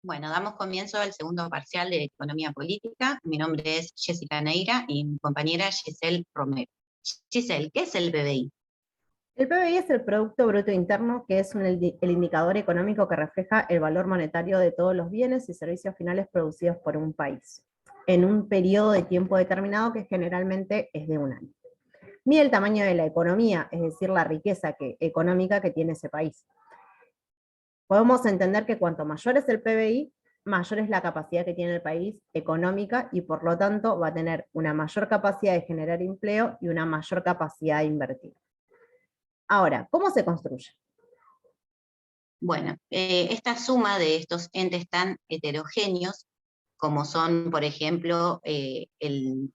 Bueno, damos comienzo al segundo parcial de Economía Política. Mi nombre es Jessica Neira y mi compañera Giselle Romero. Giselle, ¿qué es el PBI? El PBI es el Producto Bruto Interno, que es el indicador económico que refleja el valor monetario de todos los bienes y servicios finales producidos por un país, en un periodo de tiempo determinado que generalmente es de un año. Mide el tamaño de la economía, es decir, la riqueza económica que tiene ese país. Podemos entender que cuanto mayor es el PBI, mayor es la capacidad que tiene el país económica y por lo tanto va a tener una mayor capacidad de generar empleo y una mayor capacidad de invertir. Ahora, ¿cómo se construye? Bueno, esta suma de estos entes tan heterogéneos, como son, por ejemplo, el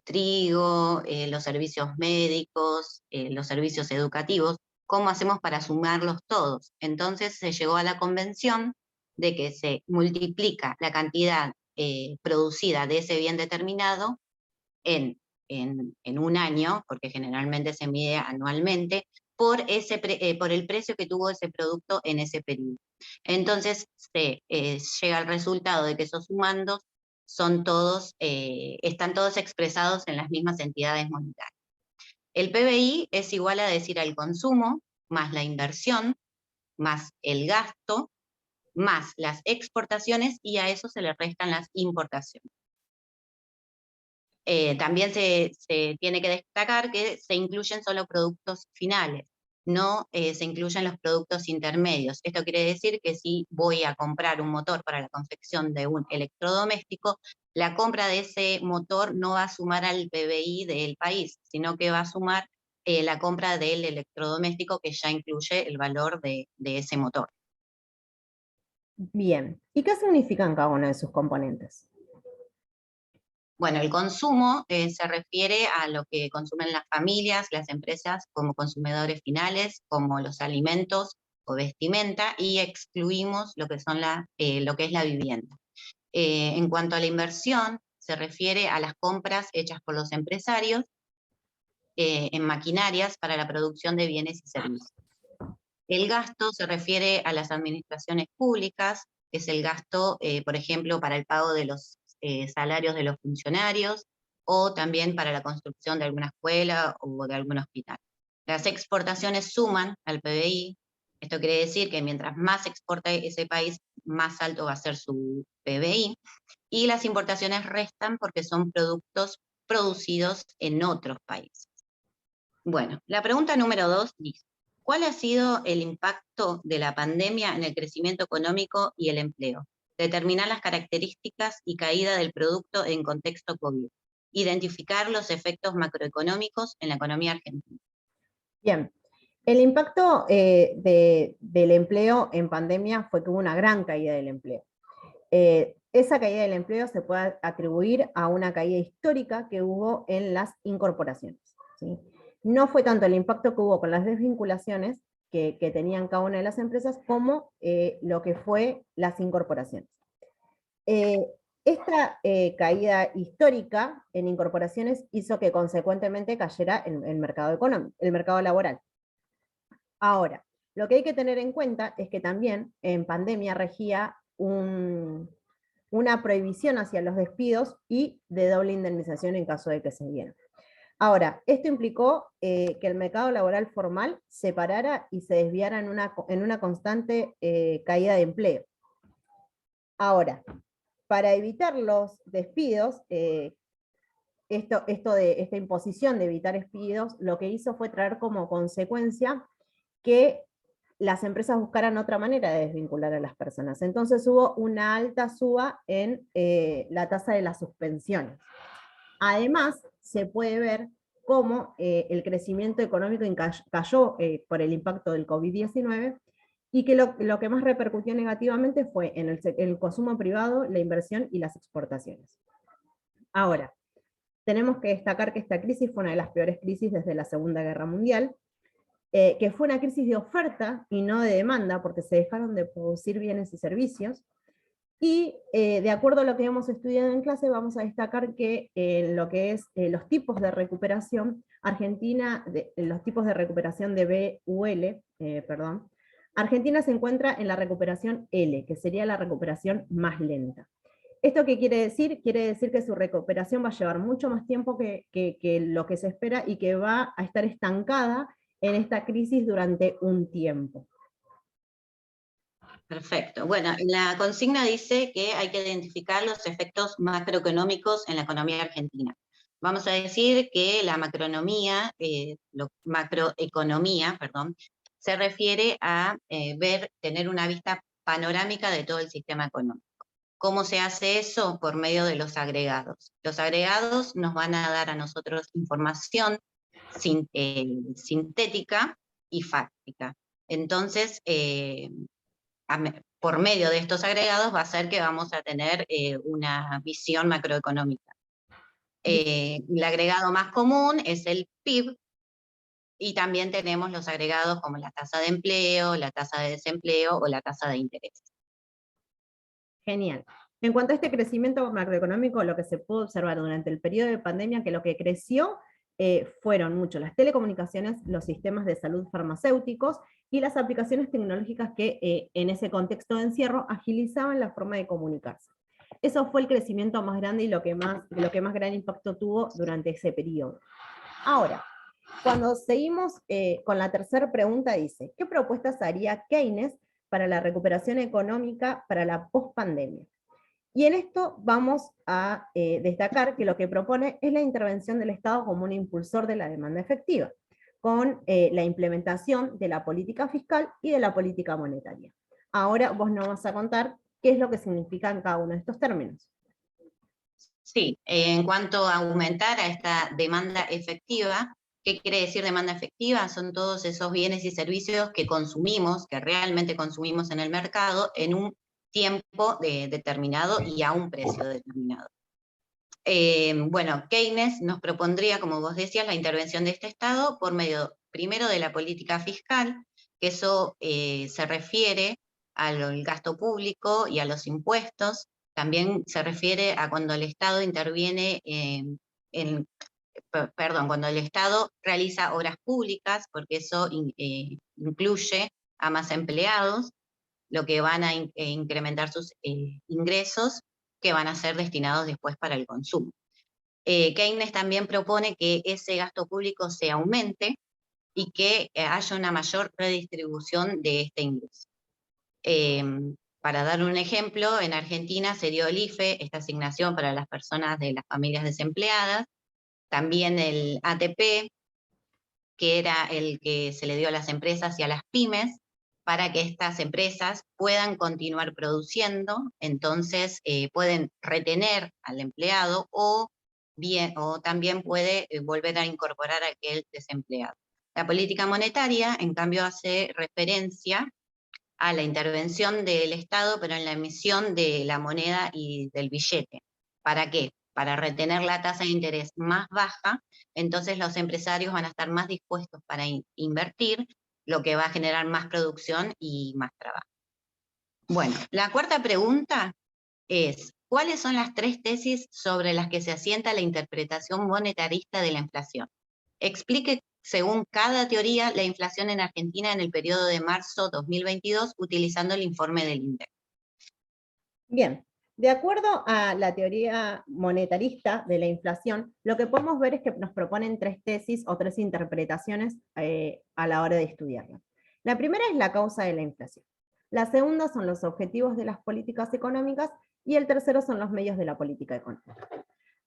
trigo, los servicios médicos, los servicios educativos, ¿cómo hacemos para sumarlos todos? Entonces se llegó a la convención de que se multiplica la cantidad producida de ese bien determinado en, en un año, porque generalmente se mide anualmente, por el precio que tuvo ese producto en ese periodo. Entonces se llega al resultado de que esos sumandos están todos expresados en las mismas entidades monetarias. El PBI es igual a decir al consumo, más la inversión, más el gasto, más las exportaciones, y a eso se le restan las importaciones. También se tiene que destacar que se incluyen solo productos finales, no se incluyen los productos intermedios. Esto quiere decir que si voy a comprar un motor para la confección de un electrodoméstico, la compra de ese motor no va a sumar al PBI del país, sino que va a sumar la compra del electrodoméstico, que ya incluye el valor de ese motor. Bien, ¿y qué significan cada uno de sus componentes? Bueno, el consumo se refiere a lo que consumen las familias, las empresas como consumidores finales, como los alimentos o vestimenta, y excluimos lo que es la vivienda. En cuanto a la inversión, se refiere a las compras hechas por los empresarios en maquinarias para la producción de bienes y servicios. El gasto se refiere a las administraciones públicas, que es el gasto, por ejemplo, para el pago de los salarios de los funcionarios, o también para la construcción de alguna escuela o de algún hospital. Las exportaciones suman al PBI. Esto quiere decir que mientras más exporta ese país, más alto va a ser su PBI, y las importaciones restan porque son productos producidos en otros países. Bueno, la pregunta número 2 dice: ¿cuál ha sido el impacto de la pandemia en el crecimiento económico y el empleo? Determinar las características y caída del producto en contexto COVID. Identificar los efectos macroeconómicos en la economía argentina. Bien, el impacto del empleo en pandemia fue que hubo una gran caída del empleo. Esa caída del empleo se puede atribuir a una caída histórica que hubo en las incorporaciones, ¿sí? No fue tanto el impacto que hubo con las desvinculaciones que tenían cada una de las empresas como lo que fue las incorporaciones. Esta caída histórica en incorporaciones hizo que consecuentemente cayera el mercado económico, el mercado laboral. Ahora, lo que hay que tener en cuenta es que también en pandemia regía una prohibición hacia los despidos y de doble indemnización en caso de que se dieran. Ahora, esto implicó que el mercado laboral formal se parara y se desviara en una constante caída de empleo. Ahora, para evitar los despidos, esta imposición de evitar despidos, lo que hizo fue traer como consecuencia que las empresas buscaran otra manera de desvincular a las personas. Entonces hubo una alta suba en la tasa de las suspensiones. Además, se puede ver cómo el crecimiento económico cayó por el impacto del COVID-19 y que lo que más repercutió negativamente fue en el consumo privado, la inversión y las exportaciones. Ahora, tenemos que destacar que esta crisis fue una de las peores crisis desde la Segunda Guerra Mundial, que fue una crisis de oferta y no de demanda, porque se dejaron de producir bienes y servicios, y de acuerdo a lo que hemos estudiado en clase, vamos a destacar que lo que es los tipos de recuperación, Argentina, los tipos de recuperación de BUL, Argentina se encuentra en la recuperación L, que sería la recuperación más lenta. ¿Esto qué quiere decir? Quiere decir que su recuperación va a llevar mucho más tiempo que lo que se espera y que va a estar estancada en esta crisis durante un tiempo. Perfecto. Bueno, la consigna dice que hay que identificar los efectos macroeconómicos en la economía argentina. Vamos a decir que la macroeconomía, perdón, se refiere a tener una vista panorámica de todo el sistema económico. ¿Cómo se hace eso? Por medio de los agregados. Los agregados nos van a dar a nosotros información sintética y fáctica. Entonces, por medio de estos agregados va a ser que vamos a tener una visión macroeconómica. El agregado más común es el PIB, y también tenemos los agregados como la tasa de empleo, la tasa de desempleo o la tasa de interés. Genial. En cuanto a este crecimiento macroeconómico, lo que se pudo observar durante el periodo de pandemia, que lo que creció fueron mucho las telecomunicaciones, los sistemas de salud farmacéuticos y las aplicaciones tecnológicas que en ese contexto de encierro agilizaban la forma de comunicarse. Eso fue el crecimiento más grande y lo que más gran impacto tuvo durante ese periodo. Ahora, cuando seguimos con la tercera pregunta, dice, ¿qué propuestas haría Keynes para la recuperación económica para la pospandemia? Y en esto vamos a destacar que lo que propone es la intervención del Estado como un impulsor de la demanda efectiva, con la implementación de la política fiscal y de la política monetaria. Ahora vos nos vas a contar qué es lo que significan cada uno de estos términos. Sí, en cuanto a aumentar a esta demanda efectiva, ¿qué quiere decir demanda efectiva? Son todos esos bienes y servicios que consumimos, que realmente consumimos en el mercado, en un tiempo determinado y a un precio determinado. Bueno, Keynes nos propondría, como vos decías, la intervención de este Estado por medio, primero, de la política fiscal, que eso se refiere al gasto público y a los impuestos. También se refiere a cuando el Estado interviene cuando el Estado realiza obras públicas, porque eso incluye a más empleados, lo que van a incrementar sus ingresos, que van a ser destinados después para el consumo. Keynes también propone que ese gasto público se aumente y que haya una mayor redistribución de este ingreso. Para dar un ejemplo, en Argentina se dio el IFE, esta asignación para las personas de las familias desempleadas, también el ATP, que era el que se le dio a las empresas y a las pymes, para que estas empresas puedan continuar produciendo, entonces pueden retener al empleado o también puede volver a incorporar a aquel desempleado. La política monetaria, en cambio, hace referencia a la intervención del Estado, pero en la emisión de la moneda y del billete. ¿Para qué? Para retener la tasa de interés más baja, entonces los empresarios van a estar más dispuestos para invertir, lo que va a generar más producción y más trabajo. Bueno, la cuarta pregunta es, ¿cuáles son las 3 tesis sobre las que se asienta la interpretación monetarista de la inflación? Explique, según cada teoría, la inflación en Argentina en el periodo de marzo 2022 utilizando el informe del INDEC. Bien, de acuerdo a la teoría monetarista de la inflación, lo que podemos ver es que nos proponen 3 tesis o 3 interpretaciones a la hora de estudiarla. La primera es la causa de la inflación. La segunda son los objetivos de las políticas económicas y el tercero son los medios de la política económica.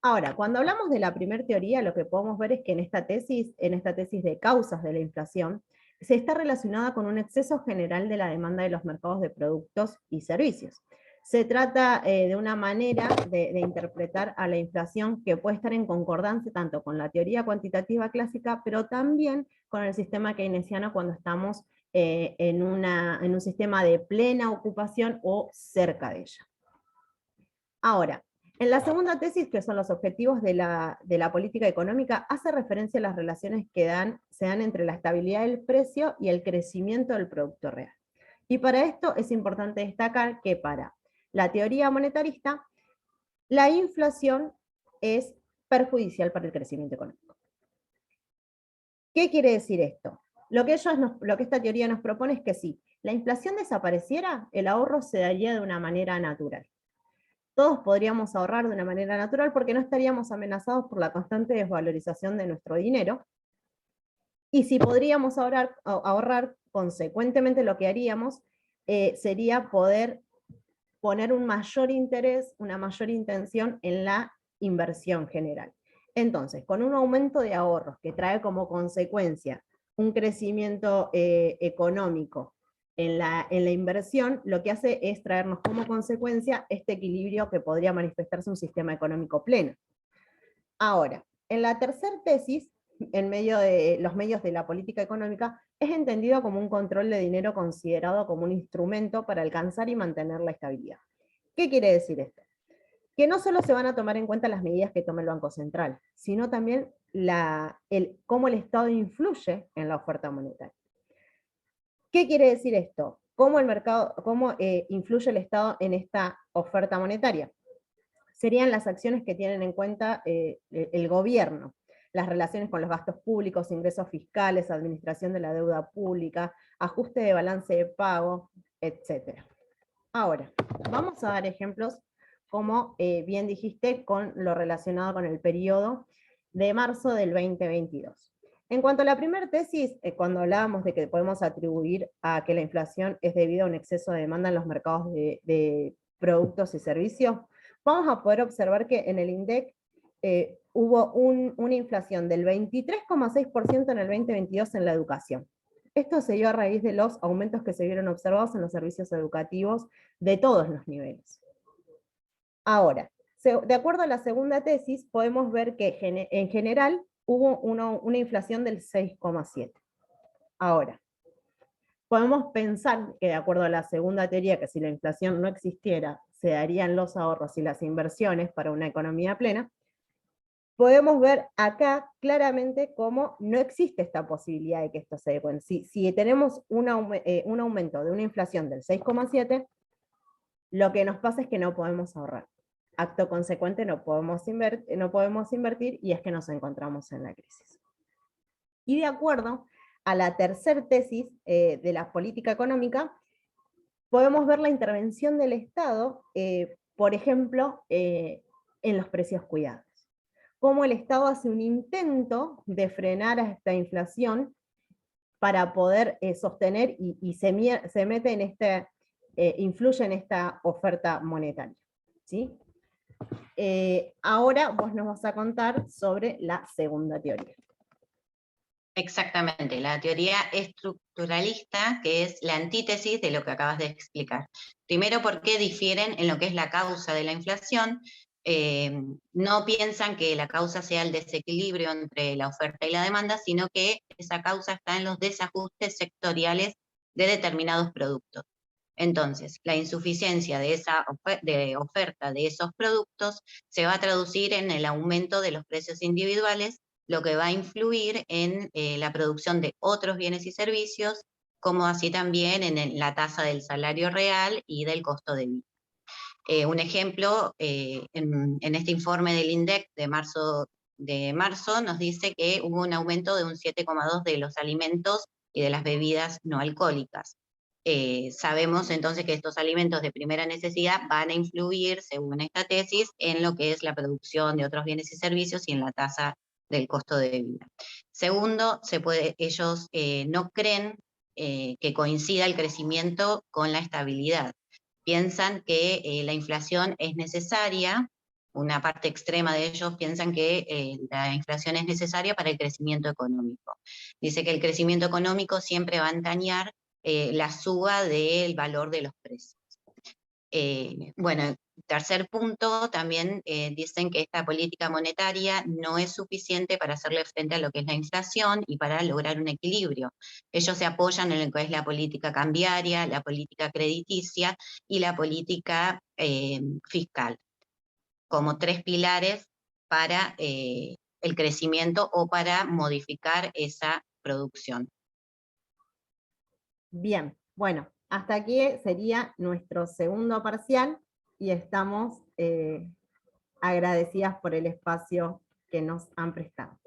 Ahora, cuando hablamos de la primera teoría, lo que podemos ver es que en esta tesis de causas de la inflación, se está relacionada con un exceso general de la demanda de los mercados de productos y servicios. Se trata de una manera de interpretar a la inflación que puede estar en concordancia tanto con la teoría cuantitativa clásica, pero también con el sistema keynesiano cuando estamos en un sistema de plena ocupación o cerca de ella. Ahora, en la segunda tesis, que son los objetivos de la política económica, hace referencia a las relaciones que se dan entre la estabilidad del precio y el crecimiento del producto real. Y para esto es importante destacar que para la teoría monetarista, la inflación es perjudicial para el crecimiento económico. ¿Qué quiere decir esto? Lo que esta teoría nos propone es que sí, la inflación desapareciera, el ahorro se daría de una manera natural. Todos podríamos ahorrar de una manera natural porque no estaríamos amenazados por la constante desvalorización de nuestro dinero. Y si podríamos ahorrar, consecuentemente lo que haríamos sería poder poner un mayor interés, una mayor intención en la inversión general. Entonces, con un aumento de ahorros que trae como consecuencia un crecimiento económico en la inversión, lo que hace es traernos como consecuencia este equilibrio que podría manifestarse un sistema económico pleno. Ahora, en la tercera tesis, en medio de los medios de la política económica, es entendido como un control de dinero considerado como un instrumento para alcanzar y mantener la estabilidad. ¿Qué quiere decir esto? Que no solo se van a tomar en cuenta las medidas que tome el Banco Central, sino también cómo el Estado influye en la oferta monetaria. ¿Qué quiere decir esto? ¿Cómo influye el Estado en esta oferta monetaria? Serían las acciones que tienen en cuenta el gobierno, las relaciones con los gastos públicos, ingresos fiscales, administración de la deuda pública, ajuste de balance de pago, etc. Ahora, vamos a dar ejemplos, como bien dijiste, con lo relacionado con el periodo de marzo del 2022. En cuanto a la primera tesis, cuando hablábamos de que podemos atribuir a que la inflación es debido a un exceso de demanda en los mercados de productos y servicios, vamos a poder observar que en el INDEC hubo una inflación del 23,6% en el 2022 en la educación. Esto se dio a raíz de los aumentos que se vieron observados en los servicios educativos de todos los niveles. Ahora, de acuerdo a la segunda tesis, podemos ver que en general hubo una inflación del 6,7%. Ahora, podemos pensar que de acuerdo a la segunda teoría, que si la inflación no existiera, se darían los ahorros y las inversiones para una economía plena. Podemos ver acá claramente cómo no existe esta posibilidad de que esto se dé. Si tenemos un aumento de una inflación del 6,7%, lo que nos pasa es que no podemos ahorrar. Acto consecuente no podemos invertir y es que nos encontramos en la crisis. Y de acuerdo a la tercera tesis de la política económica, podemos ver la intervención del Estado, por ejemplo, en los precios cuidados. Cómo el Estado hace un intento de frenar a esta inflación para poder sostener y se mete en influye en esta oferta monetaria. ¿Sí? Ahora vos nos vas a contar sobre la segunda teoría. Exactamente, la teoría estructuralista, que es la antítesis de lo que acabas de explicar. Primero, ¿por qué difieren en lo que es la causa de la inflación? No piensan que la causa sea el desequilibrio entre la oferta y la demanda, sino que esa causa está en los desajustes sectoriales de determinados productos. Entonces, la insuficiencia de esa oferta de esos productos se va a traducir en el aumento de los precios individuales, lo que va a influir en la producción de otros bienes y servicios, como así también en la tasa del salario real y del costo de vida. Un ejemplo, en este informe del INDEC de marzo nos dice que hubo un aumento de un 7,2% de los alimentos y de las bebidas no alcohólicas. Sabemos entonces que estos alimentos de primera necesidad van a influir, según esta tesis, en lo que es la producción de otros bienes y servicios y en la tasa del costo de vida. Segundo, ellos no creen que coincida el crecimiento con la estabilidad. Piensan que la inflación es necesaria, una parte extrema de ellos piensan que la inflación es necesaria para el crecimiento económico. Dice que el crecimiento económico siempre va a engañar la suba del valor de los precios. Bueno, tercer punto, también dicen que esta política monetaria no es suficiente para hacerle frente a lo que es la inflación y para lograr un equilibrio. Ellos se apoyan en lo que es la política cambiaria, la política crediticia y la política fiscal, como tres pilares para el crecimiento o para modificar esa producción. Bien, bueno, hasta aquí sería nuestro segundo parcial y estamos agradecidas por el espacio que nos han prestado.